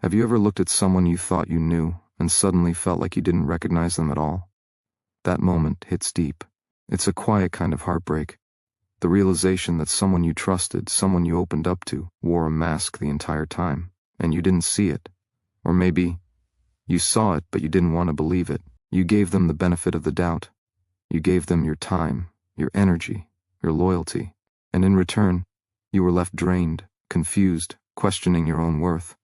Have you ever looked at someone you thought you knew and suddenly felt like you didn't recognize them at all? That moment hits deep. It's a quiet kind of heartbreak. The realization that someone you trusted, someone you opened up to, wore a mask the entire time, and you didn't see it. Or maybe you saw it, but you didn't want to believe it. You gave them the benefit of the doubt. You gave them your time, your energy, your loyalty, and in return, you were left drained, confused, questioning your own worth.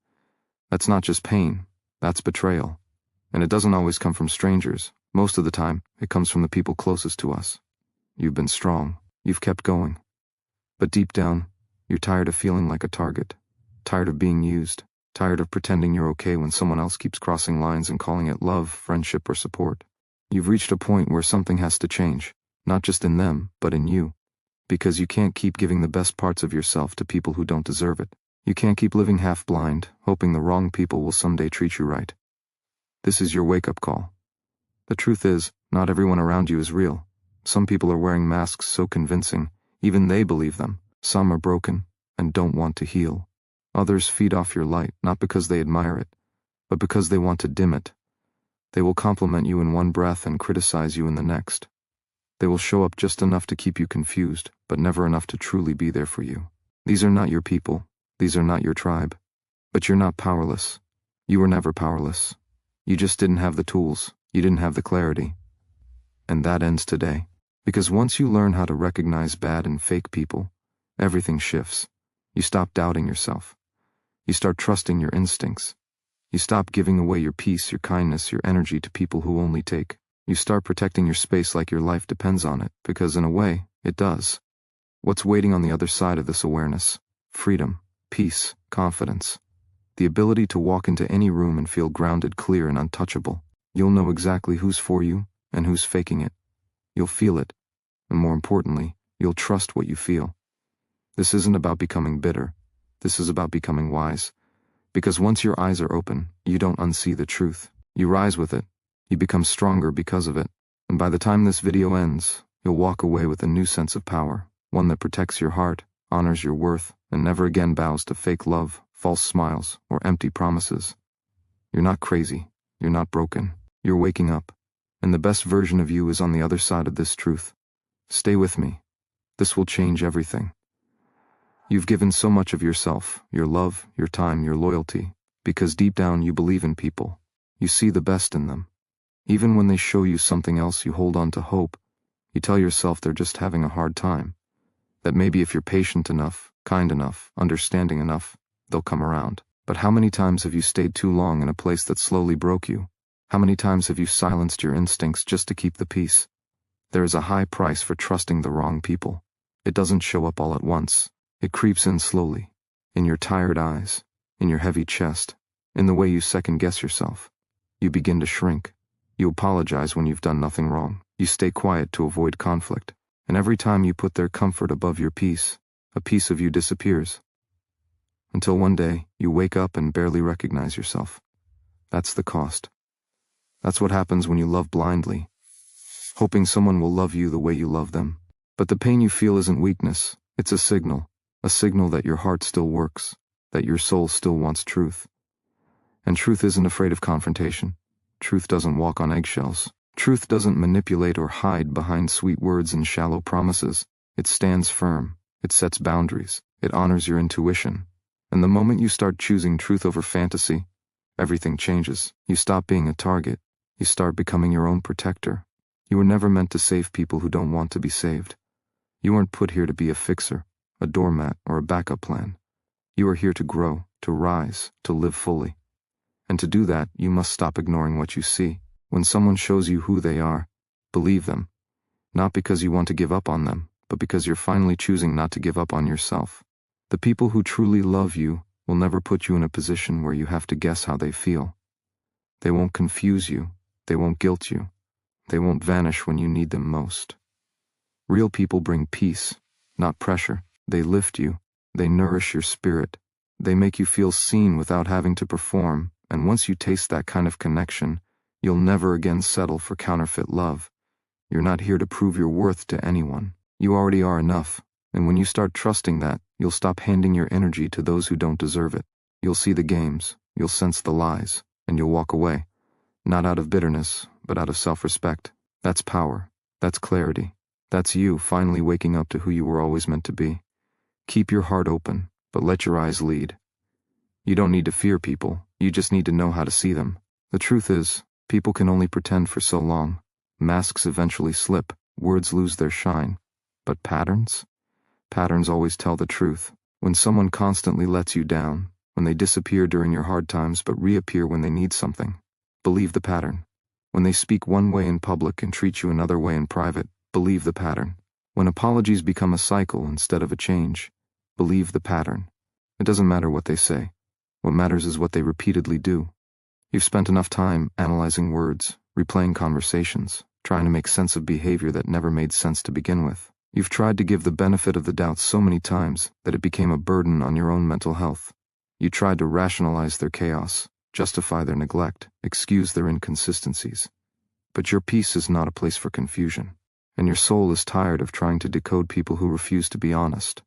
That's not just pain, that's betrayal. And it doesn't always come from strangers. Most of the time, it comes from the people closest to us. You've been strong. You've kept going. But deep down, you're tired of feeling like a target, tired of being used, tired of pretending you're okay when someone else keeps crossing lines and calling it love, friendship, or support. You've reached a point where something has to change, not just in them, but in you. Because you can't keep giving the best parts of yourself to people who don't deserve it. You can't keep living half blind, hoping the wrong people will someday treat you right. This is your wake-up call. The truth is, not everyone around you is real. Some people are wearing masks so convincing, even they believe them. Some are broken and don't want to heal. Others feed off your light, not because they admire it, but because they want to dim it. They will compliment you in one breath and criticize you in the next. They will show up just enough to keep you confused, but never enough to truly be there for you. These are not your people. These are not your tribe. But you're not powerless. You were never powerless. You just didn't have the tools. You didn't have the clarity. And that ends today. Because once you learn how to recognize bad and fake people, everything shifts. You stop doubting yourself. You start trusting your instincts. You stop giving away your peace, your kindness, your energy to people who only take. You start protecting your space like your life depends on it, because in a way, it does. What's waiting on the other side of this awareness? Freedom, peace, confidence. The ability to walk into any room and feel grounded, clear, and untouchable. You'll know exactly who's for you and who's faking it. You'll feel it, and more importantly, you'll trust what you feel. This isn't about becoming bitter. This is about becoming wise. Because once your eyes are open, you don't unsee the truth. You rise with it. You become stronger because of it. And by the time this video ends, you'll walk away with a new sense of power, one that protects your heart, honors your worth, and never again bows to fake love, false smiles, or empty promises. You're not crazy. You're not broken. You're waking up. And the best version of you is on the other side of this truth. Stay with me. This will change everything. You've given so much of yourself, your love, your time, your loyalty, because deep down you believe in people. You see the best in them. Even when they show you something else, you hold on to hope. You tell yourself they're just having a hard time. That maybe if you're patient enough, kind enough, understanding enough, they'll come around. But how many times have you stayed too long in a place that slowly broke you? How many times have you silenced your instincts just to keep the peace? There is a high price for trusting the wrong people. It doesn't show up all at once. It creeps in slowly, in your tired eyes, in your heavy chest, in the way you second-guess yourself. You begin to shrink. You apologize when you've done nothing wrong. You stay quiet to avoid conflict. And every time you put their comfort above your peace, a piece of you disappears. Until one day, you wake up and barely recognize yourself. That's the cost. That's what happens when you love blindly, hoping someone will love you the way you love them. But the pain you feel isn't weakness. It's a signal that your heart still works, that your soul still wants truth. And truth isn't afraid of confrontation. Truth doesn't walk on eggshells. Truth doesn't manipulate or hide behind sweet words and shallow promises. It stands firm. It sets boundaries. It honors your intuition. And the moment you start choosing truth over fantasy, everything changes. You stop being a target. You start becoming your own protector. You were never meant to save people who don't want to be saved. You weren't put here to be a fixer, a doormat, or a backup plan. You are here to grow, to rise, to live fully. And to do that, you must stop ignoring what you see. When someone shows you who they are, believe them. Not because you want to give up on them, but because you're finally choosing not to give up on yourself. The people who truly love you will never put you in a position where you have to guess how they feel. They won't confuse you. They won't guilt you. They won't vanish when you need them most. Real people bring peace, not pressure. They lift you. They nourish your spirit. They make you feel seen without having to perform, and once you taste that kind of connection, you'll never again settle for counterfeit love. You're not here to prove your worth to anyone. You already are enough, and when you start trusting that, you'll stop handing your energy to those who don't deserve it. You'll see the games, you'll sense the lies, and you'll walk away. Not out of bitterness, but out of self-respect. That's power. That's clarity. That's you finally waking up to who you were always meant to be. Keep your heart open, but let your eyes lead. You don't need to fear people, you just need to know how to see them. The truth is, people can only pretend for so long. Masks eventually slip, words lose their shine. But patterns? Patterns always tell the truth. When someone constantly lets you down, when they disappear during your hard times but reappear when they need something, believe the pattern. When they speak one way in public and treat you another way in private, believe the pattern. When apologies become a cycle instead of a change, believe the pattern. It doesn't matter what they say. What matters is what they repeatedly do. You've spent enough time analyzing words, replaying conversations, trying to make sense of behavior that never made sense to begin with. You've tried to give the benefit of the doubt so many times that it became a burden on your own mental health. You tried to rationalize their chaos, justify their neglect, excuse their inconsistencies. But your peace is not a place for confusion, and your soul is tired of trying to decode people who refuse to be honest.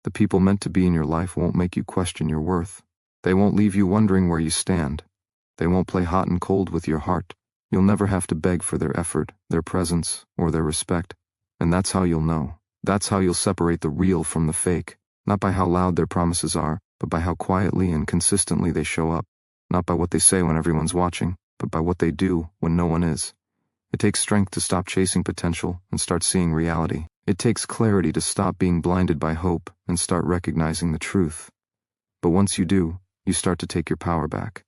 The people meant to be in your life won't make you question your worth. They won't leave you wondering where you stand. They won't play hot and cold with your heart. You'll never have to beg for their effort, their presence, or their respect. And that's how you'll know. That's how you'll separate the real from the fake. Not by how loud their promises are, but by how quietly and consistently they show up. Not by what they say when everyone's watching, but by what they do when no one is. It takes strength to stop chasing potential and start seeing reality. It takes clarity to stop being blinded by hope and start recognizing the truth. But once you do, you start to take your power back.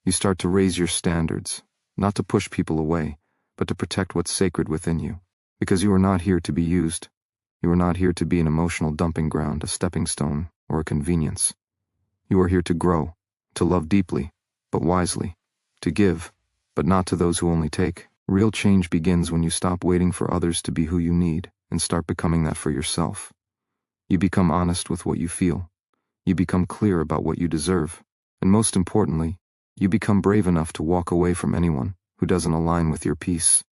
You start to raise your standards, not to push people away, but to protect what's sacred within you. Because you are not here to be used. You are not here to be an emotional dumping ground, a stepping stone, or a convenience. You are here to grow, to love deeply, but wisely, to give, but not to those who only take. Real change begins when you stop waiting for others to be who you need and start becoming that for yourself. You become honest with what you feel. You become clear about what you deserve. And most importantly, you become brave enough to walk away from anyone who doesn't align with your peace.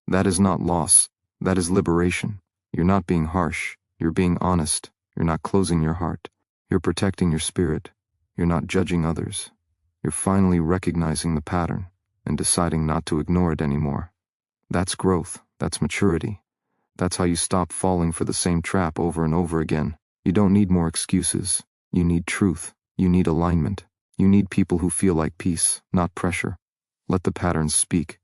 That is not loss. That is liberation. You're not being harsh. You're being honest. You're not closing your heart. You're protecting your spirit. You're not judging others. You're finally recognizing the pattern and deciding not to ignore it anymore. That's growth. That's maturity. That's how you stop falling for the same trap over and over again. You don't need more excuses. You need truth. You need alignment. You need people who feel like peace, not pressure. Let the patterns speak.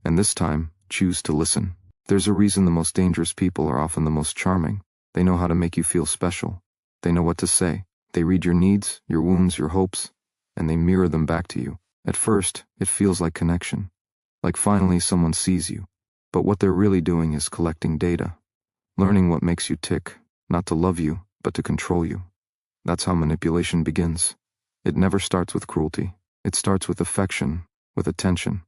And this time, choose to listen. There's a reason the most dangerous people are often the most charming. They know how to make you feel special. They know what to say. They read your needs, your wounds, your hopes, and they mirror them back to you. At first, it feels like connection. Like finally someone sees you. But what they're really doing is collecting data. Learning what makes you tick, not to love you, but to control you. That's how manipulation begins. It never starts with cruelty. It starts with affection, with attention,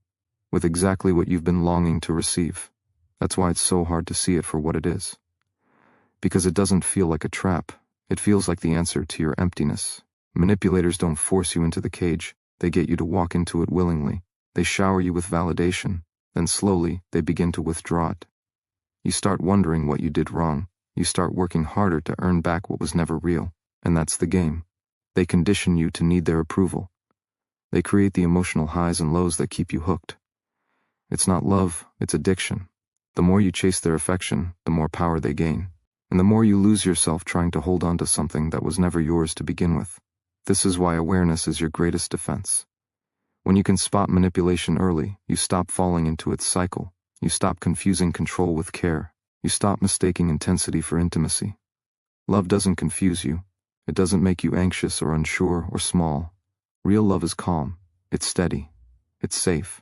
with exactly what you've been longing to receive. That's why it's so hard to see it for what it is. Because it doesn't feel like a trap. It feels like the answer to your emptiness. Manipulators don't force you into the cage. They get you to walk into it willingly. They shower you with validation. Then slowly, they begin to withdraw it. You start wondering what you did wrong. You start working harder to earn back what was never real. And that's the game. They condition you to need their approval. They create the emotional highs and lows that keep you hooked. It's not love, it's addiction. The more you chase their affection, the more power they gain. And the more you lose yourself trying to hold on to something that was never yours to begin with. This is why awareness is your greatest defense. When you can spot manipulation early, you stop falling into its cycle. You stop confusing control with care. You stop mistaking intensity for intimacy. Love doesn't confuse you. It doesn't make you anxious or unsure or small. Real love is calm. It's steady. It's safe.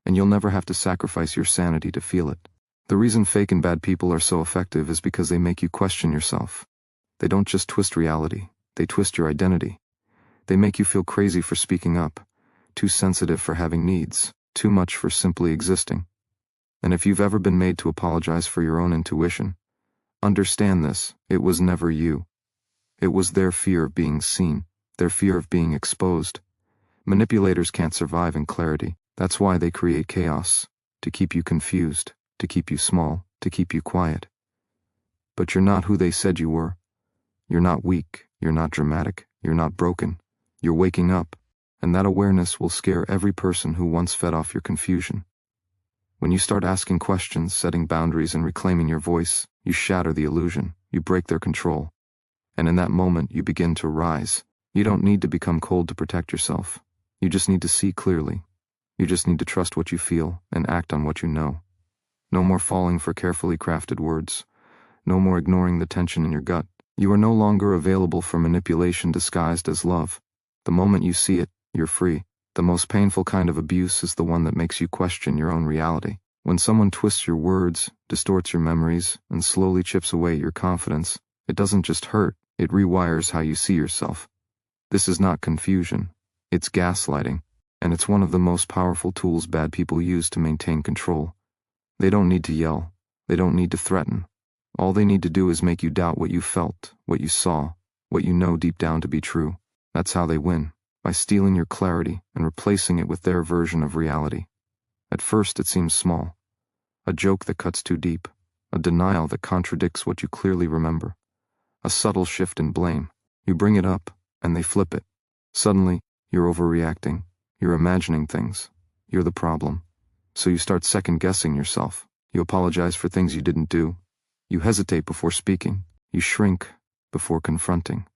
And you'll never have to sacrifice your sanity to feel it. The reason fake and bad people are so effective is because they make you question yourself. They don't just twist reality. They twist your identity. They make you feel crazy for speaking up, too sensitive for having needs, too much for simply existing. And if you've ever been made to apologize for your own intuition, understand this, it was never you. It was their fear of being seen, their fear of being exposed. Manipulators can't survive in clarity. That's why they create chaos, to keep you confused, to keep you small, to keep you quiet. But you're not who they said you were. You're not weak, you're not dramatic, you're not broken. You're waking up, And that awareness will scare every person who once fed off your confusion. When you start asking questions, setting boundaries, and reclaiming your voice, you shatter the illusion, you break their control. And in that moment, you begin to rise. You don't need to become cold to protect yourself. You just need to see clearly. You just need to trust what you feel and act on what you know. No more falling for carefully crafted words. No more ignoring the tension in your gut. You are no longer available for manipulation disguised as love. The moment you see it, you're free. The most painful kind of abuse is the one that makes you question your own reality. When someone twists your words, distorts your memories, and slowly chips away your confidence, it doesn't just hurt, it rewires how you see yourself. This is not confusion. It's gaslighting, and it's one of the most powerful tools bad people use to maintain control. They don't need to yell. They don't need to threaten. All they need to do is make you doubt what you felt, what you saw, what you know deep down to be true. That's how they win, by stealing your clarity and replacing it with their version of reality. At first it seems small. A joke that cuts too deep. A denial that contradicts what you clearly remember. A subtle shift in blame. You bring it up, and they flip it. Suddenly, you're overreacting. You're imagining things. You're the problem. So you start second-guessing yourself. You apologize for things you didn't do. You hesitate before speaking. You shrink before confronting.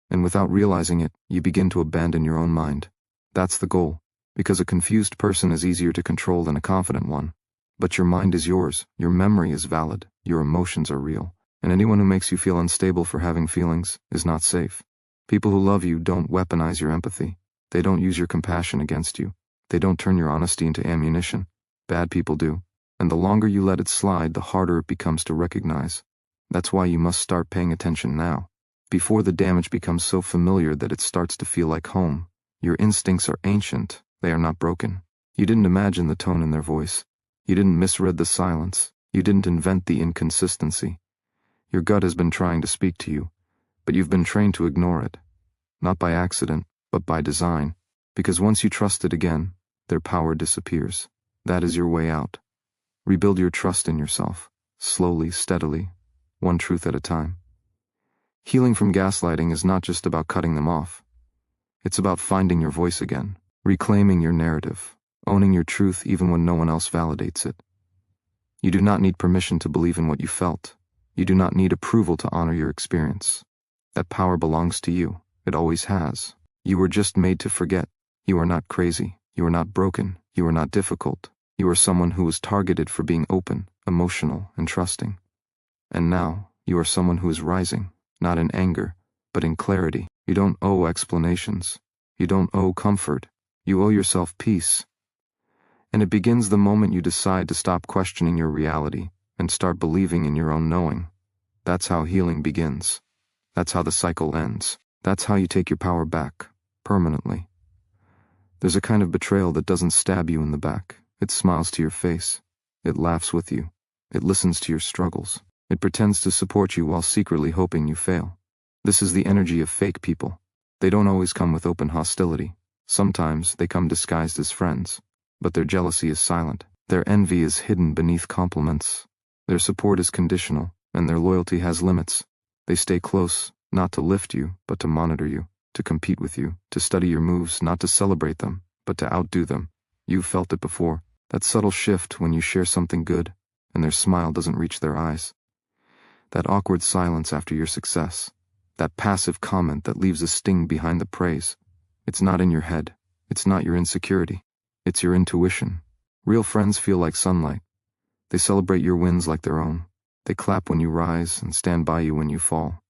And without realizing it, you begin to abandon your own mind. That's the goal, because a confused person is easier to control than a confident one. But your mind is yours, your memory is valid, your emotions are real, and anyone who makes you feel unstable for having feelings is not safe. People who love you don't weaponize your empathy. They don't use your compassion against you. They don't turn your honesty into ammunition. Bad people do. And the longer you let it slide, the harder it becomes to recognize. That's why you must start paying attention now. Before the damage becomes so familiar that it starts to feel like home. Your instincts are ancient, they are not broken. You didn't imagine the tone in their voice. You didn't misread the silence. You didn't invent the inconsistency. Your gut has been trying to speak to you, but you've been trained to ignore it. Not by accident, but by design. Because once you trust it again, their power disappears. That is your way out. Rebuild your trust in yourself, slowly, steadily, one truth at a time. Healing from gaslighting is not just about cutting them off. It's about finding your voice again, reclaiming your narrative, owning your truth even when no one else validates it. You do not need permission to believe in what you felt. You do not need approval to honor your experience. That power belongs to you. It always has. You were just made to forget. You are not crazy. You are not broken. You are not difficult. You are someone who was targeted for being open, emotional, and trusting. And now, you are someone who is rising. Not in anger, but in clarity. You don't owe explanations. You don't owe comfort. You owe yourself peace. And it begins the moment you decide to stop questioning your reality and start believing in your own knowing. That's how healing begins. That's how the cycle ends. That's how you take your power back, permanently. There's a kind of betrayal that doesn't stab you in the back. It smiles to your face. It laughs with you. It listens to your struggles. It pretends to support you while secretly hoping you fail. This is the energy of fake people. They don't always come with open hostility. Sometimes they come disguised as friends. But their jealousy is silent. Their envy is hidden beneath compliments. Their support is conditional, and their loyalty has limits. They stay close, not to lift you, but to monitor you, to compete with you, to study your moves, not to celebrate them, but to outdo them. You've felt it before. That subtle shift when you share something good, and their smile doesn't reach their eyes. That awkward silence after your success. That passive comment that leaves a sting behind the praise. It's not in your head. It's not your insecurity. It's your intuition. Real friends feel like sunlight. They celebrate your wins like their own. They clap when you rise and stand by you when you fall.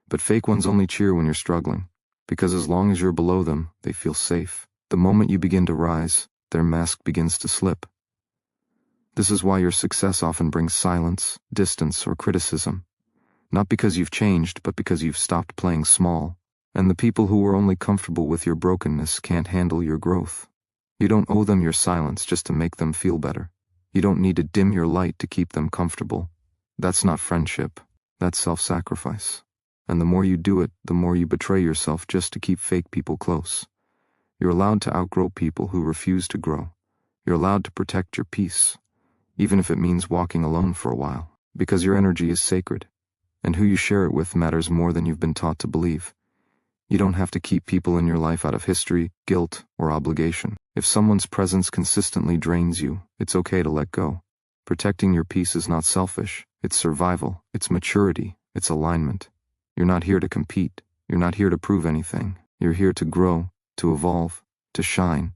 But fake ones only cheer when you're struggling, because as long as you're below them, they feel safe. The moment you begin to rise, their mask begins to slip. This is why your success often brings silence, distance, or criticism. Not because you've changed, but because you've stopped playing small. And the people who are only comfortable with your brokenness can't handle your growth. You don't owe them your silence just to make them feel better. You don't need to dim your light to keep them comfortable. That's not friendship. That's self-sacrifice. And the more you do it, the more you betray yourself just to keep fake people close. You're allowed to outgrow people who refuse to grow. You're allowed to protect your peace, even if it means walking alone for a while, because your energy is sacred, and who you share it with matters more than you've been taught to believe. You don't have to keep people in your life out of history, guilt, or obligation. If someone's presence consistently drains you, it's okay to let go. Protecting your peace is not selfish. It's survival. It's maturity. It's alignment. You're not here to compete. You're not here to prove anything. You're here to grow, to evolve, to shine.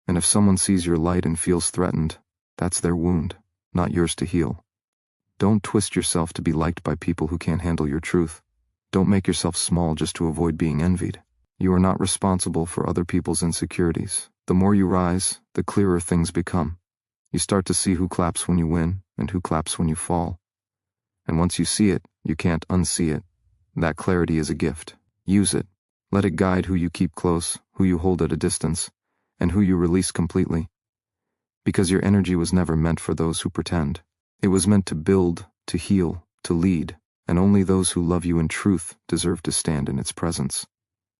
And if someone sees your light and feels threatened, that's their wound, not yours to heal. Don't twist yourself to be liked by people who can't handle your truth. Don't make yourself small just to avoid being envied. You are not responsible for other people's insecurities. The more you rise, the clearer things become. You start to see who claps when you win and who claps when you fall. And once you see it, you can't unsee it. That clarity is a gift. Use it. Let it guide who you keep close, who you hold at a distance, and who you release completely. Because your energy was never meant for those who pretend. It was meant to build, to heal, to lead, and only those who love you in truth deserve to stand in its presence.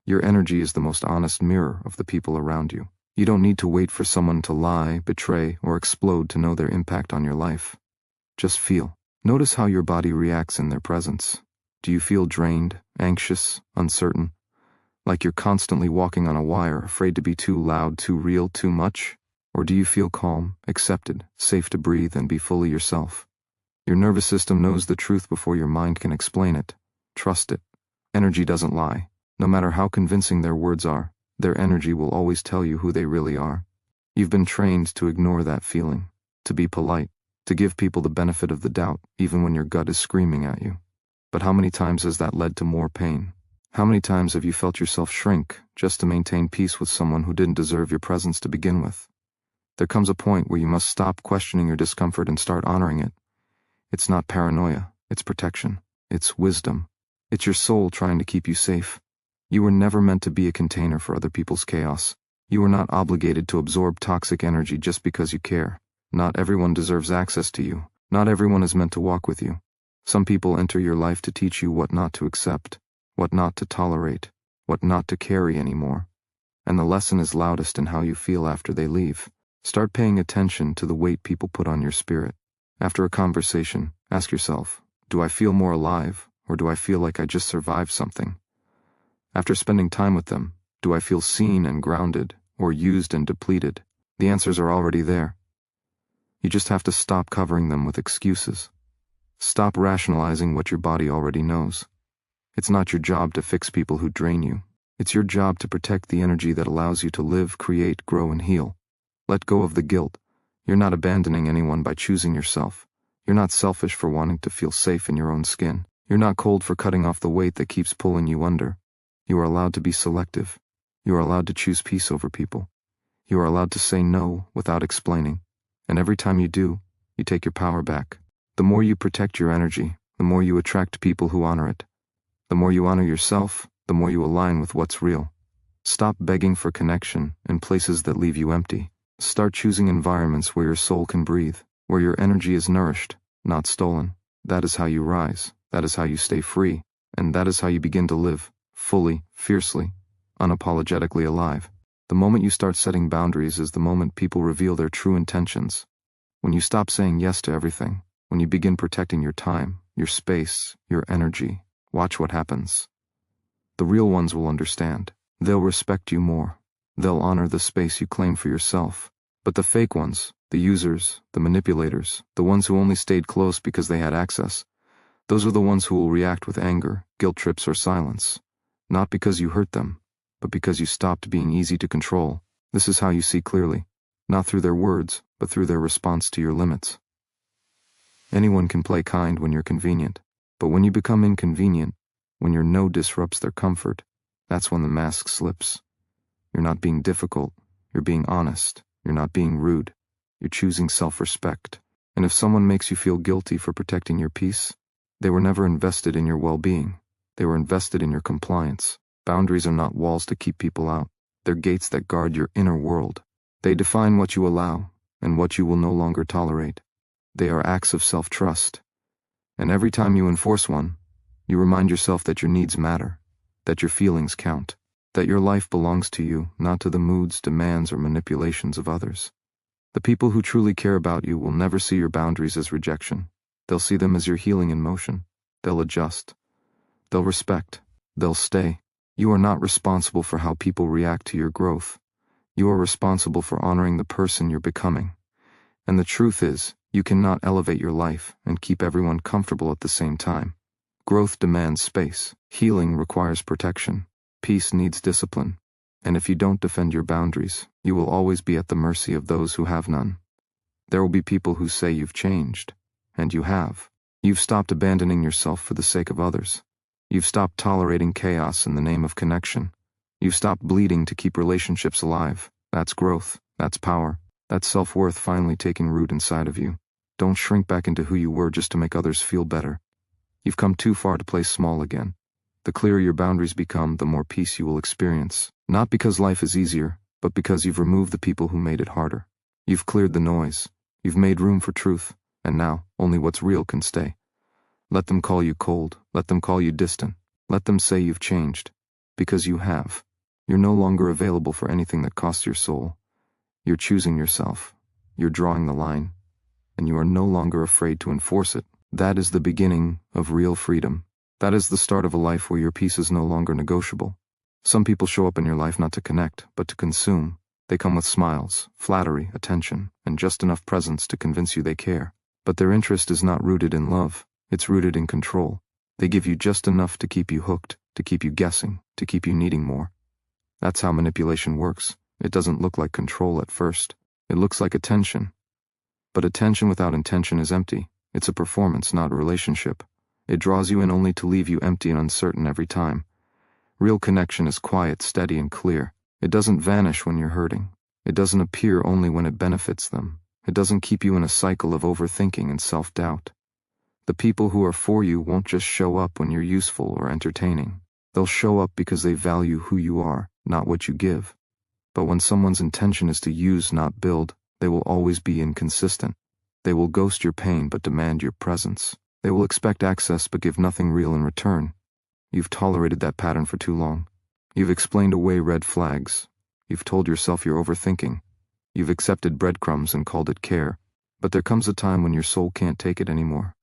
Your energy is the most honest mirror of the people around you. You don't need to wait for someone to lie, betray, or explode to know their impact on your life. Just feel. Notice how your body reacts in their presence. Do you feel drained, anxious, uncertain? Like you're constantly walking on a wire, afraid to be too loud, too real, too much? Or do you feel calm, accepted, safe to breathe and be fully yourself? Your nervous system knows the truth before your mind can explain it. Trust it. Energy doesn't lie. No matter how convincing their words are, their energy will always tell you who they really are. You've been trained to ignore that feeling, to be polite, to give people the benefit of the doubt, even when your gut is screaming at you. But how many times has that led to more pain? How many times have you felt yourself shrink just to maintain peace with someone who didn't deserve your presence to begin with? There comes a point where you must stop questioning your discomfort and start honoring it. It's not paranoia, it's protection, it's wisdom. It's your soul trying to keep you safe. You were never meant to be a container for other people's chaos. You are not obligated to absorb toxic energy just because you care. Not everyone deserves access to you. Not everyone is meant to walk with you. Some people enter your life to teach you what not to accept, what not to tolerate, what not to carry anymore. And the lesson is loudest in how you feel after they leave. Start paying attention to the weight people put on your spirit. After a conversation, ask yourself, do I feel more alive, or do I feel like I just survived something? After spending time with them, do I feel seen and grounded, or used and depleted? The answers are already there. You just have to stop covering them with excuses. Stop rationalizing what your body already knows. It's not your job to fix people who drain you. It's your job to protect the energy that allows you to live, create, grow, and heal. Let go of the guilt. You're not abandoning anyone by choosing yourself. You're not selfish for wanting to feel safe in your own skin. You're not cold for cutting off the weight that keeps pulling you under. You are allowed to be selective. You are allowed to choose peace over people. You are allowed to say no without explaining. And every time you do, you take your power back. The more you protect your energy, the more you attract people who honor it. The more you honor yourself, the more you align with what's real. Stop begging for connection in places that leave you empty. Start choosing environments where your soul can breathe, where your energy is nourished, not stolen. That is how you rise. That is how you stay free. And that is how you begin to live, fully, fiercely, unapologetically alive. The moment you start setting boundaries is the moment people reveal their true intentions. When you stop saying yes to everything, when you begin protecting your time, your space, your energy, watch what happens. The real ones will understand. They'll respect you more. They'll honor the space you claim for yourself. But the fake ones, the users, the manipulators, the ones who only stayed close because they had access, those are the ones who will react with anger, guilt trips, or silence. Not because you hurt them, but because you stopped being easy to control. This is how you see clearly, not through their words, but through their response to your limits. Anyone can play kind when you're convenient, but when you become inconvenient, when your no disrupts their comfort, that's when the mask slips. You're not being difficult, you're being honest, you're not being rude, you're choosing self-respect. And if someone makes you feel guilty for protecting your peace, they were never invested in your well-being. They were invested in your compliance. Boundaries are not walls to keep people out. They're gates that guard your inner world. They define what you allow and what you will no longer tolerate. They are acts of self-trust. And every time you enforce one, you remind yourself that your needs matter, that your feelings count, that your life belongs to you, not to the moods, demands, or manipulations of others. The people who truly care about you will never see your boundaries as rejection. They'll see them as your healing in motion. They'll adjust. They'll respect. They'll stay. You are not responsible for how people react to your growth. You are responsible for honoring the person you're becoming. And the truth is, you cannot elevate your life and keep everyone comfortable at the same time. Growth demands space. Healing requires protection. Peace needs discipline. And if you don't defend your boundaries, you will always be at the mercy of those who have none. There will be people who say you've changed. And you have. You've stopped abandoning yourself for the sake of others. You've stopped tolerating chaos in the name of connection. You've stopped bleeding to keep relationships alive. That's growth. That's power. That's self-worth finally taking root inside of you. Don't shrink back into who you were just to make others feel better. You've come too far to play small again. The clearer your boundaries become, the more peace you will experience. Not because life is easier, but because you've removed the people who made it harder. You've cleared the noise. You've made room for truth. And now, only what's real can stay. Let them call you cold. Let them call you distant. Let them say you've changed. Because you have. You're no longer available for anything that costs your soul. You're choosing yourself. You're drawing the line. And you are no longer afraid to enforce it. That is the beginning of real freedom. That is the start of a life where your peace is no longer negotiable. Some people show up in your life not to connect, but to consume. They come with smiles, flattery, attention, and just enough presence to convince you they care. But their interest is not rooted in love. It's rooted in control. They give you just enough to keep you hooked, to keep you guessing, to keep you needing more. That's how manipulation works. It doesn't look like control at first. It looks like attention. But attention without intention is empty. It's a performance, not a relationship. It draws you in only to leave you empty and uncertain every time. Real connection is quiet, steady, and clear. It doesn't vanish when you're hurting. It doesn't appear only when it benefits them. It doesn't keep you in a cycle of overthinking and self-doubt. The people who are for you won't just show up when you're useful or entertaining. They'll show up because they value who you are, not what you give. But when someone's intention is to use, not build, they will always be inconsistent. They will ghost your pain but demand your presence. They will expect access but give nothing real in return. You've tolerated that pattern for too long. You've explained away red flags. You've told yourself you're overthinking. You've accepted breadcrumbs and called it care. But there comes a time when your soul can't take it anymore.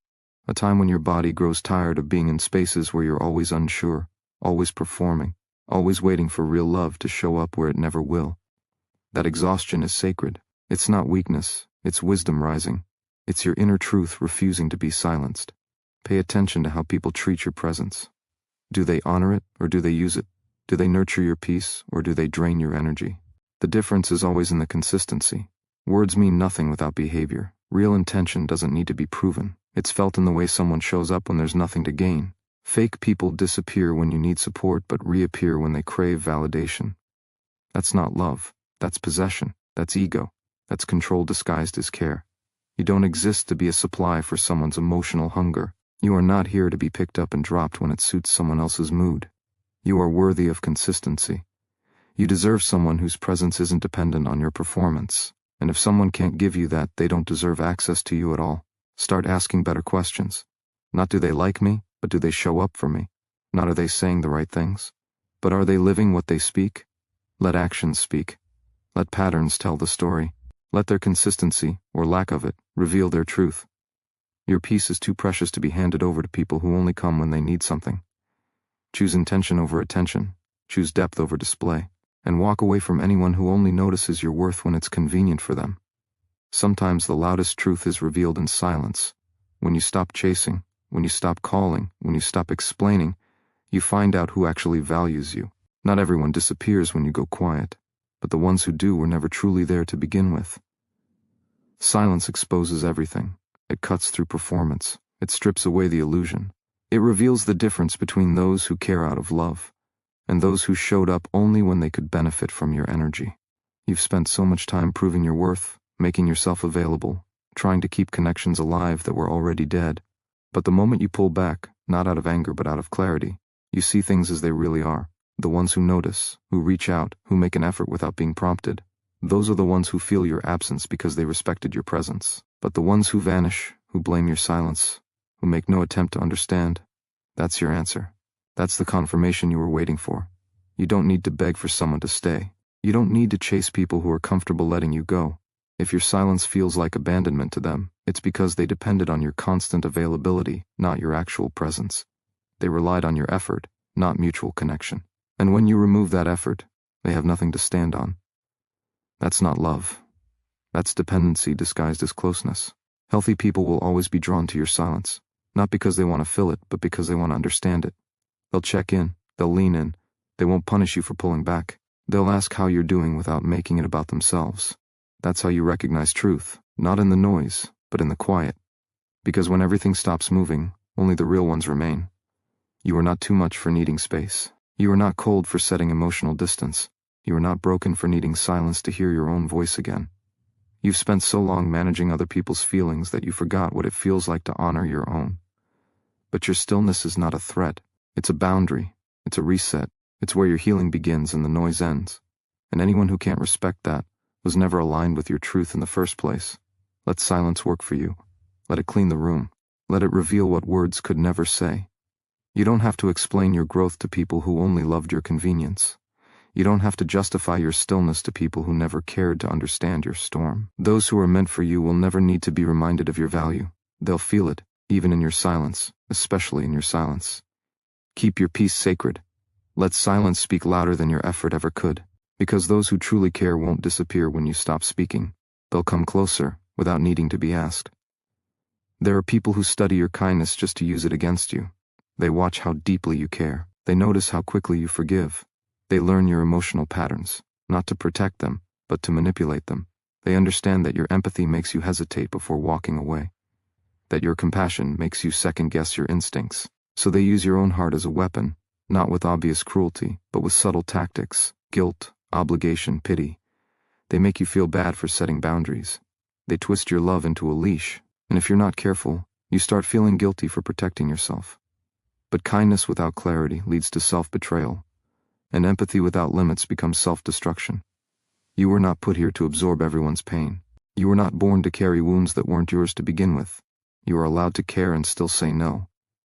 A time when your body grows tired of being in spaces where you're always unsure, always performing, always waiting for real love to show up where it never will. That exhaustion is sacred. It's not weakness, it's wisdom rising. It's your inner truth refusing to be silenced. Pay attention to how people treat your presence. Do they honor it, or do they use it? Do they nurture your peace, or do they drain your energy? The difference is always in the consistency. Words mean nothing without behavior. Real intention doesn't need to be proven. It's felt in the way someone shows up when there's nothing to gain. Fake people disappear when you need support but reappear when they crave validation. That's not love. That's possession. That's ego. That's control disguised as care. You don't exist to be a supply for someone's emotional hunger. You are not here to be picked up and dropped when it suits someone else's mood. You are worthy of consistency. You deserve someone whose presence isn't dependent on your performance. And if someone can't give you that, they don't deserve access to you at all. Start asking better questions. Not do they like me, but do they show up for me? Not are they saying the right things, but are they living what they speak? Let actions speak. Let patterns tell the story. Let their consistency, or lack of it, reveal their truth. Your peace is too precious to be handed over to people who only come when they need something. Choose intention over attention. Choose depth over display. And walk away from anyone who only notices your worth when it's convenient for them. Sometimes the loudest truth is revealed in silence. When you stop chasing, when you stop calling, when you stop explaining, you find out who actually values you. Not everyone disappears when you go quiet, but the ones who do were never truly there to begin with. Silence exposes everything. It cuts through performance. It strips away the illusion. It reveals the difference between those who care out of love and those who showed up only when they could benefit from your energy. You've spent so much time proving your worth, making yourself available, trying to keep connections alive that were already dead. But the moment you pull back, not out of anger but out of clarity, you see things as they really are. The ones who notice, who reach out, who make an effort without being prompted. Those are the ones who feel your absence because they respected your presence. But the ones who vanish, who blame your silence, who make no attempt to understand, that's your answer. That's the confirmation you were waiting for. You don't need to beg for someone to stay. You don't need to chase people who are comfortable letting you go. If your silence feels like abandonment to them, it's because they depended on your constant availability, not your actual presence. They relied on your effort, not mutual connection. And when you remove that effort, they have nothing to stand on. That's not love. That's dependency disguised as closeness. Healthy people will always be drawn to your silence, not because they want to fill it, but because they want to understand it. They'll check in, they'll lean in, they won't punish you for pulling back. They'll ask how you're doing without making it about themselves. That's how you recognize truth, not in the noise, but in the quiet. Because when everything stops moving, only the real ones remain. You are not too much for needing space. You are not cold for setting emotional distance. You are not broken for needing silence to hear your own voice again. You've spent so long managing other people's feelings that you forgot what it feels like to honor your own. But your stillness is not a threat. It's a boundary. It's a reset. It's where your healing begins and the noise ends. And anyone who can't respect that was never aligned with your truth in the first place. Let silence work for you. Let it clean the room. Let it reveal what words could never say. You don't have to explain your growth to people who only loved your convenience. You don't have to justify your stillness to people who never cared to understand your storm. Those who are meant for you will never need to be reminded of your value. They'll feel it, even in your silence, especially in your silence. Keep your peace sacred. Let silence speak louder than your effort ever could, because those who truly care won't disappear when you stop speaking. They'll come closer, without needing to be asked. There are people who study your kindness just to use it against you. They watch how deeply you care. They notice how quickly you forgive. They learn your emotional patterns, not to protect them, but to manipulate them. They understand that your empathy makes you hesitate before walking away, that your compassion makes you second-guess your instincts. So they use your own heart as a weapon, not with obvious cruelty, but with subtle tactics, guilt, obligation, pity. They make you feel bad for setting boundaries. They twist your love into a leash, and if you're not careful, you start feeling guilty for protecting yourself. But kindness without clarity leads to self-betrayal, and empathy without limits becomes self-destruction. You were not put here to absorb everyone's pain. You were not born to carry wounds that weren't yours to begin with. You are allowed to care and still say no.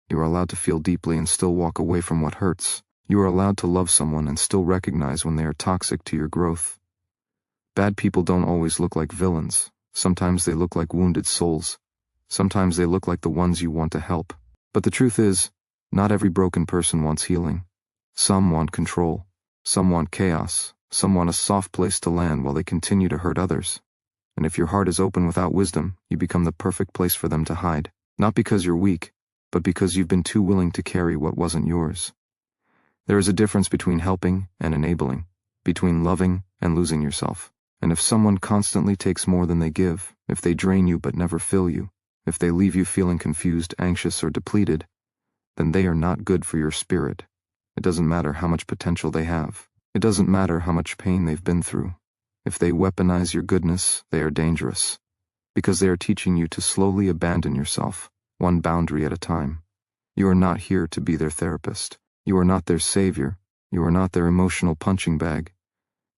You are allowed to feel deeply and still walk away from what hurts. You are allowed to love someone and still recognize when they are toxic to your growth. Bad people don't always look like villains. Sometimes they look like wounded souls. Sometimes they look like the ones you want to help. But the truth is, not every broken person wants healing. Some want control. Some want chaos. Some want a soft place to land while they continue to hurt others. And if your heart is open without wisdom, you become the perfect place for them to hide. Not because you're weak, but because you've been too willing to carry what wasn't yours. There is a difference between helping and enabling, between loving and losing yourself. And if someone constantly takes more than they give, if they drain you but never fill you, if they leave you feeling confused, anxious, or depleted, then they are not good for your spirit. It doesn't matter how much potential they have. It doesn't matter how much pain they've been through. If they weaponize your goodness, they are dangerous, because they are teaching you to slowly abandon yourself, one boundary at a time. You are not here to be their therapist. You are not their savior. You are not their emotional punching bag.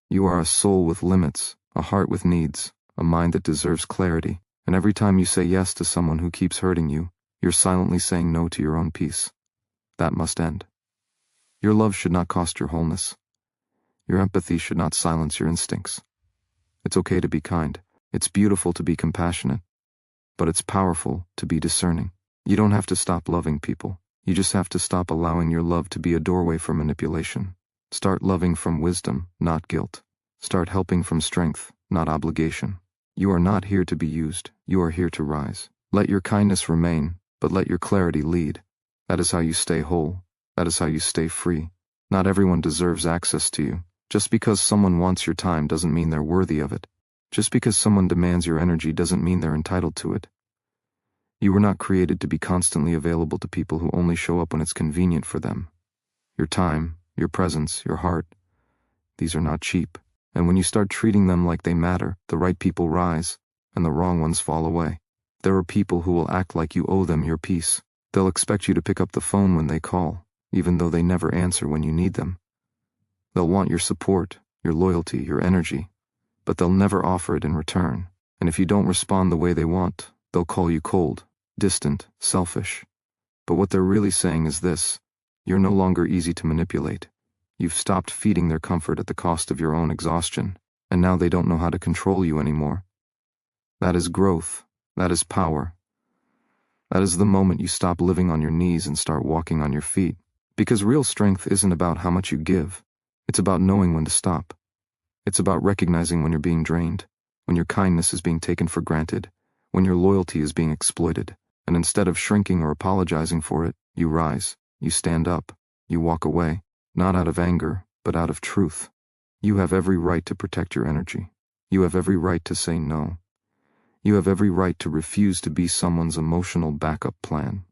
You are a soul with limits, a heart with needs, a mind that deserves clarity, and every time you say yes to someone who keeps hurting you, you're silently saying no to your own peace. That must end. Your love should not cost your wholeness. Your empathy should not silence your instincts. It's okay to be kind. It's beautiful to be compassionate. But it's powerful to be discerning. You don't have to stop loving people. You just have to stop allowing your love to be a doorway for manipulation. Start loving from wisdom, not guilt. Start helping from strength, not obligation. You are not here to be used. You are here to rise. Let your kindness remain, but let your clarity lead. That is how you stay whole. That is how you stay free. Not everyone deserves access to you. Just because someone wants your time doesn't mean they're worthy of it. Just because someone demands your energy doesn't mean they're entitled to it. You were not created to be constantly available to people who only show up when it's convenient for them. Your time, your presence, your heart, these are not cheap. And when you start treating them like they matter, the right people rise, and the wrong ones fall away. There are people who will act like you owe them your peace. They'll expect you to pick up the phone when they call, even though they never answer when you need them. They'll want your support, your loyalty, your energy, but they'll never offer it in return. And if you don't respond the way they want, they'll call you cold, distant, selfish. But what they're really saying is this: you're no longer easy to manipulate. You've stopped feeding their comfort at the cost of your own exhaustion, and now they don't know how to control you anymore. That is growth. That is power. That is the moment you stop living on your knees and start walking on your feet. Because real strength isn't about how much you give. It's about knowing when to stop. It's about recognizing when you're being drained, when your kindness is being taken for granted, when your loyalty is being exploited. And instead of shrinking or apologizing for it, you rise, you stand up, you walk away, not out of anger, but out of truth. You have every right to protect your energy. You have every right to say no. You have every right to refuse to be someone's emotional backup plan.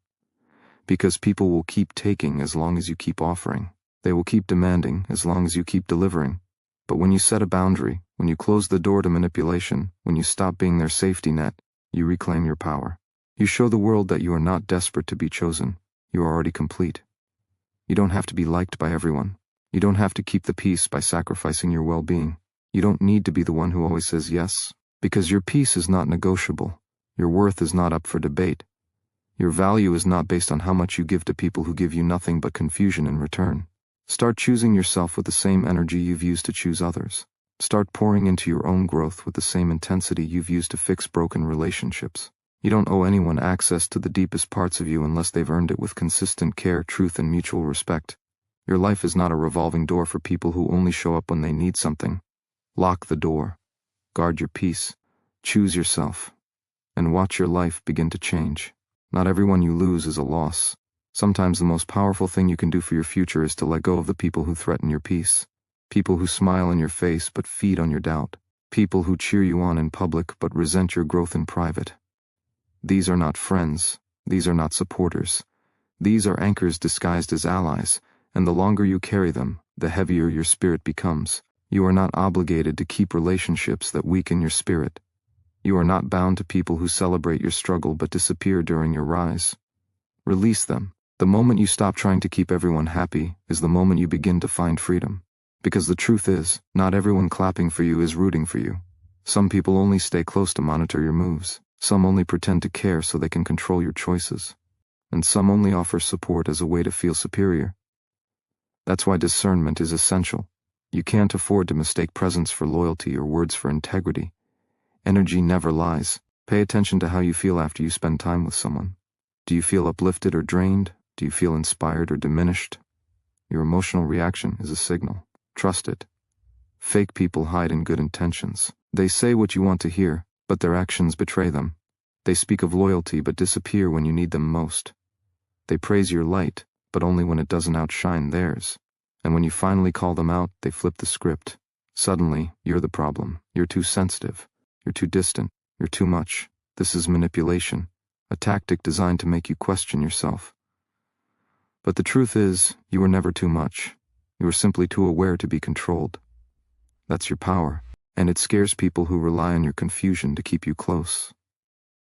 Because people will keep taking as long as you keep offering. They will keep demanding as long as you keep delivering. But when you set a boundary, when you close the door to manipulation, when you stop being their safety net, you reclaim your power. You show the world that you are not desperate to be chosen. You are already complete. You don't have to be liked by everyone. You don't have to keep the peace by sacrificing your well-being. You don't need to be the one who always says yes, because your peace is not negotiable. Your worth is not up for debate. Your value is not based on how much you give to people who give you nothing but confusion in return. Start choosing yourself with the same energy you've used to choose others. Start pouring into your own growth with the same intensity you've used to fix broken relationships. You don't owe anyone access to the deepest parts of you unless they've earned it with consistent care, truth, and mutual respect. Your life is not a revolving door for people who only show up when they need something. Lock the door. Guard your peace. Choose yourself. And watch your life begin to change. Not everyone you lose is a loss. Sometimes the most powerful thing you can do for your future is to let go of the people who threaten your peace. People who smile in your face but feed on your doubt. People who cheer you on in public but resent your growth in private. These are not friends. These are not supporters. These are anchors disguised as allies, and the longer you carry them, the heavier your spirit becomes. You are not obligated to keep relationships that weaken your spirit. You are not bound to people who celebrate your struggle but disappear during your rise. Release them. The moment you stop trying to keep everyone happy is the moment you begin to find freedom. Because the truth is, not everyone clapping for you is rooting for you. Some people only stay close to monitor your moves. Some only pretend to care so they can control your choices. And some only offer support as a way to feel superior. That's why discernment is essential. You can't afford to mistake presence for loyalty or words for integrity. Energy never lies. Pay attention to how you feel after you spend time with someone. Do you feel uplifted or drained? Do you feel inspired or diminished? Your emotional reaction is a signal. Trust it. Fake people hide in good intentions. They say what you want to hear, but their actions betray them. They speak of loyalty but disappear when you need them most. They praise your light, but only when it doesn't outshine theirs. And when you finally call them out, they flip the script. Suddenly, you're the problem. You're too sensitive. You're too distant. You're too much. This is manipulation, a tactic designed to make you question yourself. But the truth is, you were never too much. You were simply too aware to be controlled. That's your power, and it scares people who rely on your confusion to keep you close.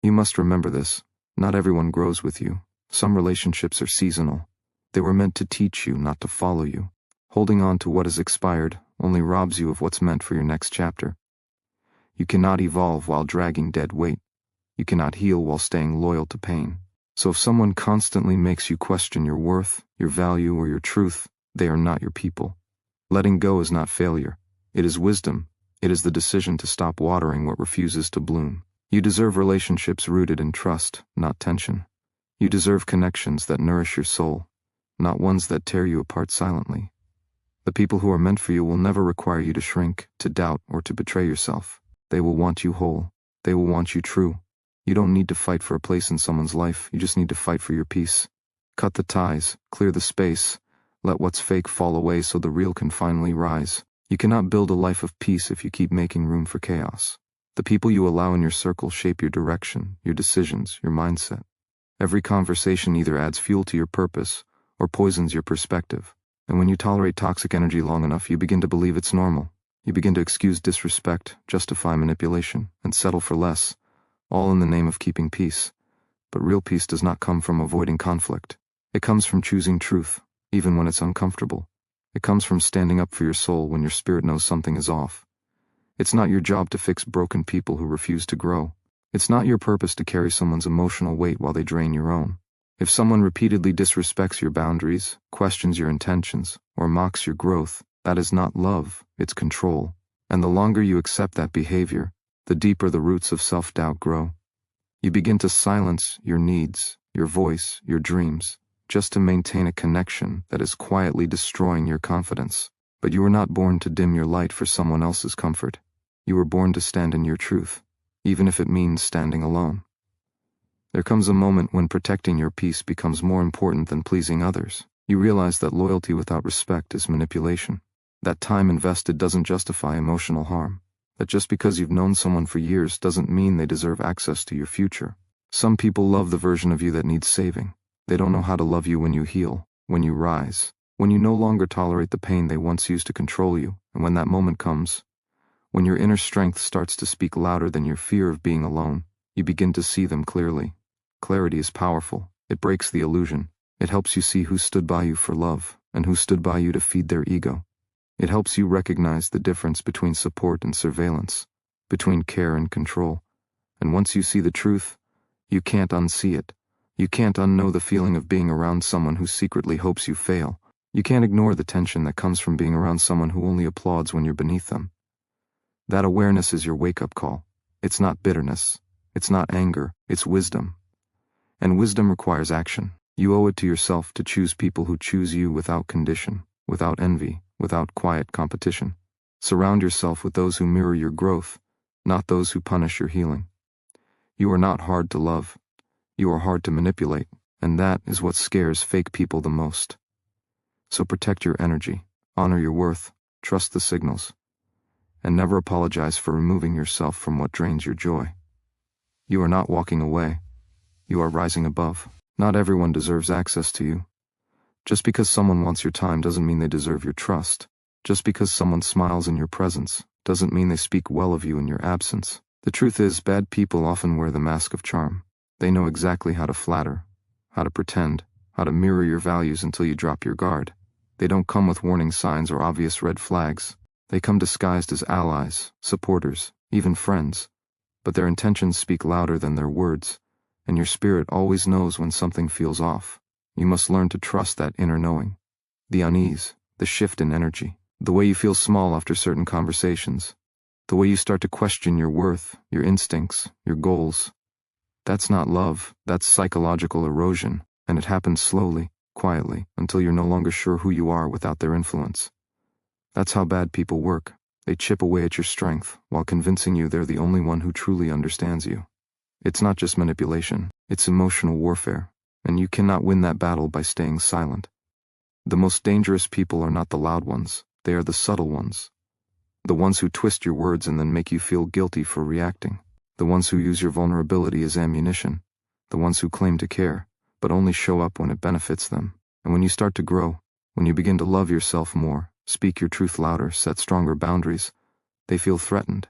You must remember this. Not everyone grows with you. Some relationships are seasonal. They were meant to teach you, not to follow you. Holding on to what is expired only robs you of what's meant for your next chapter. You cannot evolve while dragging dead weight. You cannot heal while staying loyal to pain. So if someone constantly makes you question your worth, your value, or your truth, they are not your people. Letting go is not failure. It is wisdom. It is the decision to stop watering what refuses to bloom. You deserve relationships rooted in trust, not tension. You deserve connections that nourish your soul, not ones that tear you apart silently. The people who are meant for you will never require you to shrink, to doubt, or to betray yourself. They will want you whole. They will want you true. You don't need to fight for a place in someone's life. You just need to fight for your peace. Cut the ties, clear the space, let what's fake fall away so the real can finally rise. You cannot build a life of peace if you keep making room for chaos. The people you allow in your circle shape your direction, your decisions, your mindset. Every conversation either adds fuel to your purpose or poisons your perspective. And when you tolerate toxic energy long enough, you begin to believe it's normal. You begin to excuse disrespect, justify manipulation, and settle for less, all in the name of keeping peace. But real peace does not come from avoiding conflict. It comes from choosing truth, even when it's uncomfortable. It comes from standing up for your soul when your spirit knows something is off. It's not your job to fix broken people who refuse to grow. It's not your purpose to carry someone's emotional weight while they drain your own. If someone repeatedly disrespects your boundaries, questions your intentions, or mocks your growth, that is not love, it's control. And the longer you accept that behavior, the deeper the roots of self-doubt grow. You begin to silence your needs, your voice, your dreams, just to maintain a connection that is quietly destroying your confidence. But you were not born to dim your light for someone else's comfort. You were born to stand in your truth, even if it means standing alone. There comes a moment when protecting your peace becomes more important than pleasing others. You realize that loyalty without respect is manipulation. That time invested doesn't justify emotional harm. That just because you've known someone for years doesn't mean they deserve access to your future. Some people love the version of you that needs saving. They don't know how to love you when you heal, when you rise, when you no longer tolerate the pain they once used to control you, and when that moment comes, when your inner strength starts to speak louder than your fear of being alone, you begin to see them clearly. Clarity is powerful. It breaks the illusion. It helps you see who stood by you for love, and who stood by you to feed their ego. It helps you recognize the difference between support and surveillance, between care and control. And once you see the truth, you can't unsee it. You can't unknow the feeling of being around someone who secretly hopes you fail. You can't ignore the tension that comes from being around someone who only applauds when you're beneath them. That awareness is your wake-up call. It's not bitterness. It's not anger. It's wisdom. And wisdom requires action. You owe it to yourself to choose people who choose you without condition, without envy, without quiet competition. Surround yourself with those who mirror your growth, not those who punish your healing. You are not hard to love. You are hard to manipulate, and that is what scares fake people the most. So protect your energy, honor your worth, trust the signals, and never apologize for removing yourself from what drains your joy. You are not walking away. You are rising above. Not everyone deserves access to you. Just because someone wants your time doesn't mean they deserve your trust. Just because someone smiles in your presence doesn't mean they speak well of you in your absence. The truth is, bad people often wear the mask of charm. They know exactly how to flatter, how to pretend, how to mirror your values until you drop your guard. They don't come with warning signs or obvious red flags. They come disguised as allies, supporters, even friends. But their intentions speak louder than their words, and your spirit always knows when something feels off. You must learn to trust that inner knowing. The unease, the shift in energy, the way you feel small after certain conversations, the way you start to question your worth, your instincts, your goals. That's not love, that's psychological erosion, and it happens slowly, quietly, until you're no longer sure who you are without their influence. That's how bad people work. They chip away at your strength, while convincing you they're the only one who truly understands you. It's not just manipulation, it's emotional warfare, and you cannot win that battle by staying silent. The most dangerous people are not the loud ones, they are the subtle ones. The ones who twist your words and then make you feel guilty for reacting. The ones who use your vulnerability as ammunition. The ones who claim to care, but only show up when it benefits them. And when you start to grow, when you begin to love yourself more, speak your truth louder, set stronger boundaries, they feel threatened.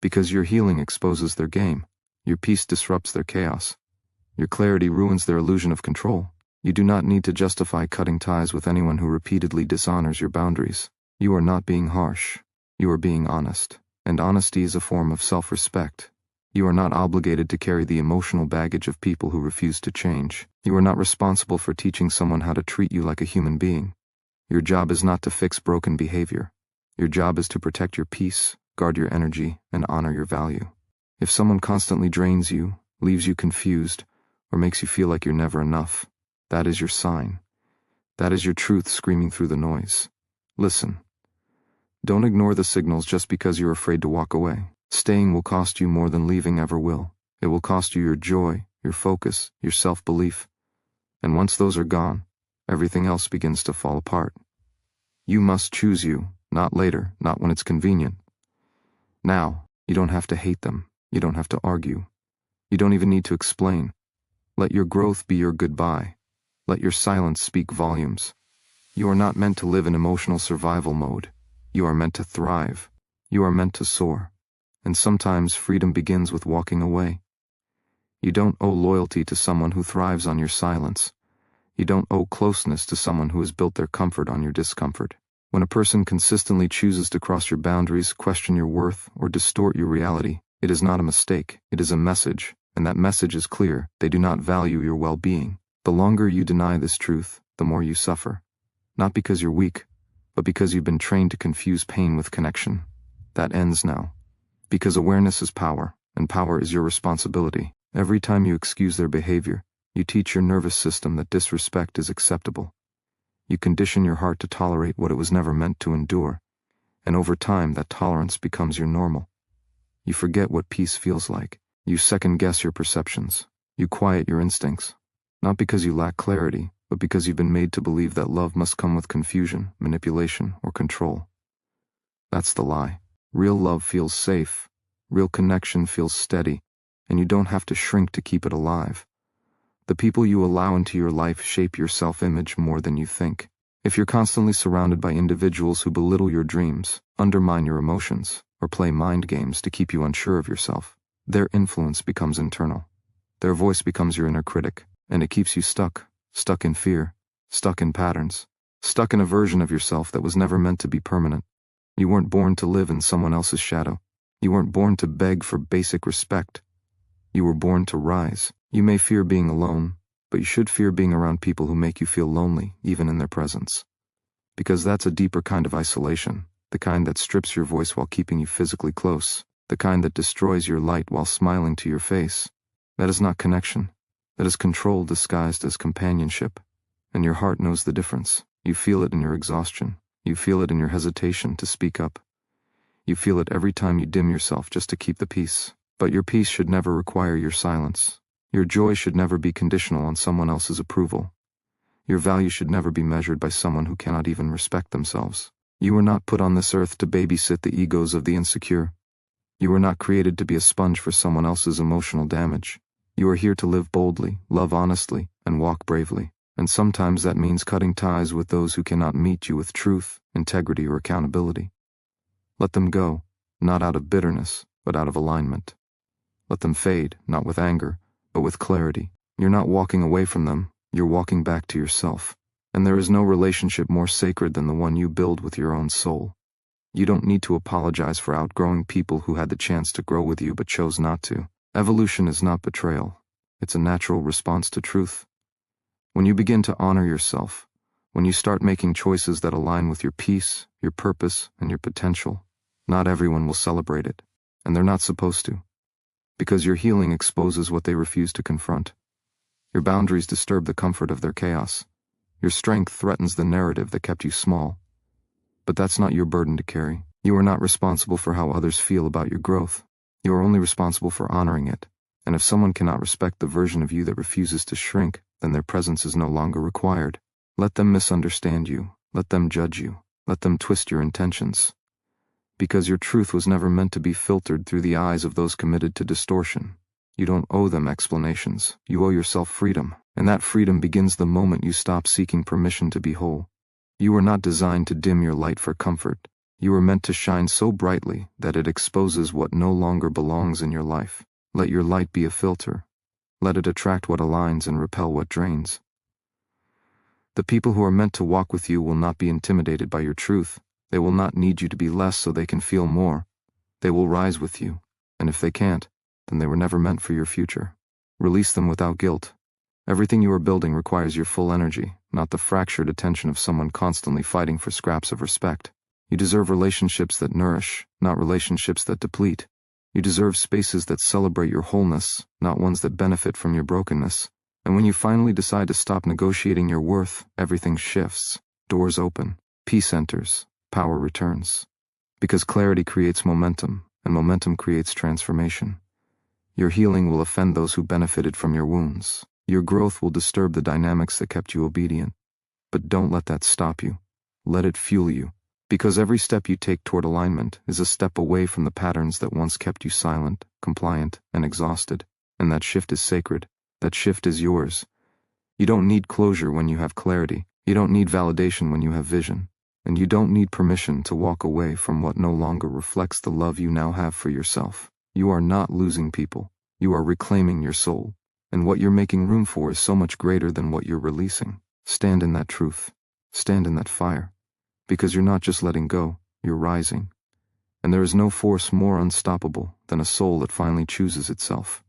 Because your healing exposes their game. Your peace disrupts their chaos. Your clarity ruins their illusion of control. You do not need to justify cutting ties with anyone who repeatedly dishonors your boundaries. You are not being harsh. You are being honest. And honesty is a form of self-respect. You are not obligated to carry the emotional baggage of people who refuse to change. You are not responsible for teaching someone how to treat you like a human being. Your job is not to fix broken behavior. Your job is to protect your peace, guard your energy, and honor your value. If someone constantly drains you, leaves you confused, or makes you feel like you're never enough, that is your sign. That is your truth screaming through the noise. Listen. Don't ignore the signals just because you're afraid to walk away. Staying will cost you more than leaving ever will. It will cost you your joy, your focus, your self-belief. And once those are gone, everything else begins to fall apart. You must choose you, not later, not when it's convenient. Now, you don't have to hate them. You don't have to argue. You don't even need to explain. Let your growth be your goodbye. Let your silence speak volumes. You are not meant to live in emotional survival mode. You are meant to thrive. You are meant to soar. And sometimes freedom begins with walking away. You don't owe loyalty to someone who thrives on your silence. You don't owe closeness to someone who has built their comfort on your discomfort. When a person consistently chooses to cross your boundaries, question your worth, or distort your reality, it is not a mistake, it is a message, and that message is clear: they do not value your well-being. The longer you deny this truth, the more you suffer. Not because you're weak, but because you've been trained to confuse pain with connection. That ends now. Because awareness is power, and power is your responsibility. Every time you excuse their behavior, You teach your nervous system that disrespect is acceptable. You condition your heart to tolerate what it was never meant to endure, and over time that tolerance becomes your normal. You forget what peace feels like. You second-guess your perceptions. You quiet your instincts, not because you lack clarity, but because you've been made to believe that love must come with confusion, manipulation, or control. That's the lie. Real love feels safe, real connection feels steady, and you don't have to shrink to keep it alive. The people you allow into your life shape your self-image more than you think. If you're constantly surrounded by individuals who belittle your dreams, undermine your emotions, or play mind games to keep you unsure of yourself, their influence becomes internal. Their voice becomes your inner critic, and it keeps you stuck in fear, stuck in patterns, stuck in a version of yourself that was never meant to be permanent. You weren't born to live in someone else's shadow. You weren't born to beg for basic respect. You were born to rise. You may fear being alone, but you should fear being around people who make you feel lonely, even in their presence. Because that's a deeper kind of isolation, the kind that strips your voice while keeping you physically close, the kind that destroys your light while smiling to your face. That is not connection. That is control disguised as companionship. And your heart knows the difference. You feel it in your exhaustion. You feel it in your hesitation to speak up. You feel it every time you dim yourself just to keep the peace. But your peace should never require your silence. Your joy should never be conditional on someone else's approval. Your value should never be measured by someone who cannot even respect themselves. You were not put on this earth to babysit the egos of the insecure. You were not created to be a sponge for someone else's emotional damage. You are here to live boldly, love honestly, and walk bravely. And sometimes that means cutting ties with those who cannot meet you with truth, integrity, or accountability. Let them go, not out of bitterness, but out of alignment. Let them fade, not with anger, but with clarity. You're not walking away from them, you're walking back to yourself. And there is no relationship more sacred than the one you build with your own soul. You don't need to apologize for outgrowing people who had the chance to grow with you but chose not to. Evolution is not betrayal. It's a natural response to truth. When you begin to honor yourself, when you start making choices that align with your peace, your purpose, and your potential, not everyone will celebrate it, and they're not supposed to. Because your healing exposes what they refuse to confront. Your boundaries disturb the comfort of their chaos. Your strength threatens the narrative that kept you small. But that's not your burden to carry. You are not responsible for how others feel about your growth. You are only responsible for honoring it. And if someone cannot respect the version of you that refuses to shrink, then their presence is no longer required. Let them misunderstand you. Let them judge you. Let them twist your intentions. Because your truth was never meant to be filtered through the eyes of those committed to distortion. You don't owe them explanations. You owe yourself freedom. And that freedom begins the moment you stop seeking permission to be whole. You were not designed to dim your light for comfort. You were meant to shine so brightly that it exposes what no longer belongs in your life. Let your light be a filter. Let it attract what aligns and repel what drains. The people who are meant to walk with you will not be intimidated by your truth. They will not need you to be less so they can feel more. They will rise with you, and if they can't, then they were never meant for your future. Release them without guilt. Everything you are building requires your full energy, not the fractured attention of someone constantly fighting for scraps of respect. You deserve relationships that nourish, not relationships that deplete. You deserve spaces that celebrate your wholeness, not ones that benefit from your brokenness. And when you finally decide to stop negotiating your worth, everything shifts. Doors open. Peace enters. Power returns. Because clarity creates momentum, and momentum creates transformation. Your healing will offend those who benefited from your wounds. Your growth will disturb the dynamics that kept you obedient. But don't let that stop you. Let it fuel you. Because every step you take toward alignment is a step away from the patterns that once kept you silent, compliant, and exhausted. And that shift is sacred. That shift is yours. You don't need closure when you have clarity. You don't need validation when you have vision. And you don't need permission to walk away from what no longer reflects the love you now have for yourself. You are not losing people. You are reclaiming your soul. And what you're making room for is so much greater than what you're releasing. Stand in that truth. Stand in that fire. Because you're not just letting go, you're rising. And there is no force more unstoppable than a soul that finally chooses itself.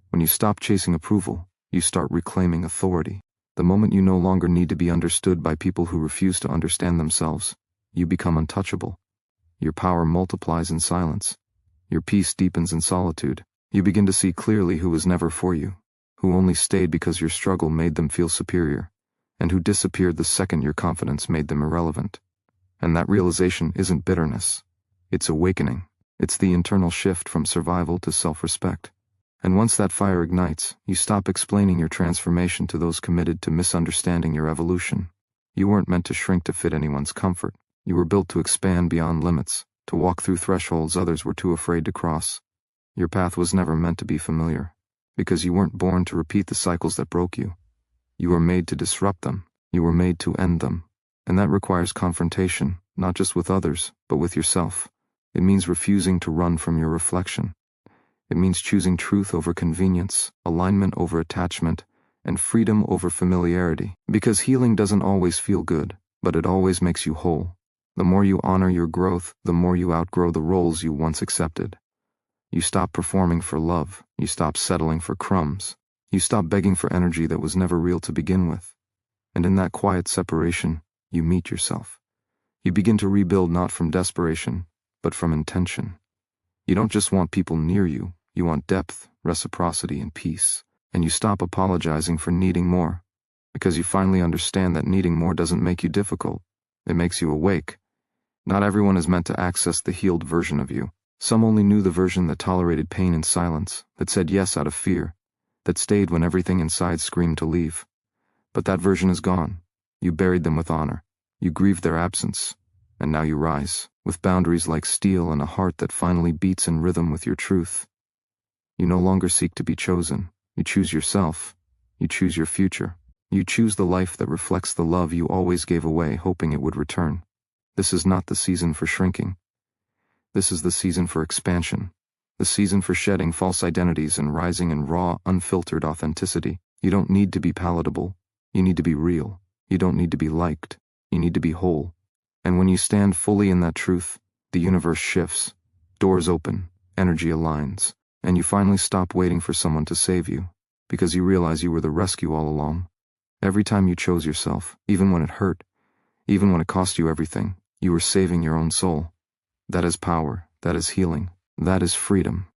When you stop chasing approval, you start reclaiming authority. The moment you no longer need to be understood by people who refuse to understand themselves, you become untouchable. Your power multiplies in silence. Your peace deepens in solitude. You begin to see clearly who was never for you, who only stayed because your struggle made them feel superior, and who disappeared the second your confidence made them irrelevant. And that realization isn't bitterness. It's awakening. It's the internal shift from survival to self-respect. And once that fire ignites, you stop explaining your transformation to those committed to misunderstanding your evolution. You weren't meant to shrink to fit anyone's comfort. You were built to expand beyond limits, to walk through thresholds others were too afraid to cross. Your path was never meant to be familiar, because you weren't born to repeat the cycles that broke you. You were made to disrupt them. You were made to end them. And that requires confrontation, not just with others, but with yourself. It means refusing to run from your reflection. It means choosing truth over convenience, alignment over attachment, and freedom over familiarity. Because healing doesn't always feel good, but it always makes you whole. The more you honor your growth, the more you outgrow the roles you once accepted. You stop performing for love. You stop settling for crumbs. You stop begging for energy that was never real to begin with. And in that quiet separation, you meet yourself. You begin to rebuild not from desperation, but from intention. You don't just want people near you. You want depth, reciprocity, and peace. And you stop apologizing for needing more, because you finally understand that needing more doesn't make you difficult. It makes you awake. Not everyone is meant to access the healed version of you. Some only knew the version that tolerated pain in silence, that said yes out of fear, that stayed when everything inside screamed to leave. But that version is gone. You buried them with honor. You grieved their absence. And now you rise, with boundaries like steel and a heart that finally beats in rhythm with your truth. You no longer seek to be chosen. You choose yourself. You choose your future. You choose the life that reflects the love you always gave away, hoping it would return. This is not the season for shrinking. This is the season for expansion. The season for shedding false identities and rising in raw, unfiltered authenticity. You don't need to be palatable. You need to be real. You don't need to be liked. You need to be whole. And when you stand fully in that truth, the universe shifts. Doors open. Energy aligns. And you finally stop waiting for someone to save you, because you realize you were the rescue all along. Every time you chose yourself, even when it hurt, even when it cost you everything, you were saving your own soul. That is power. That is healing. That is freedom.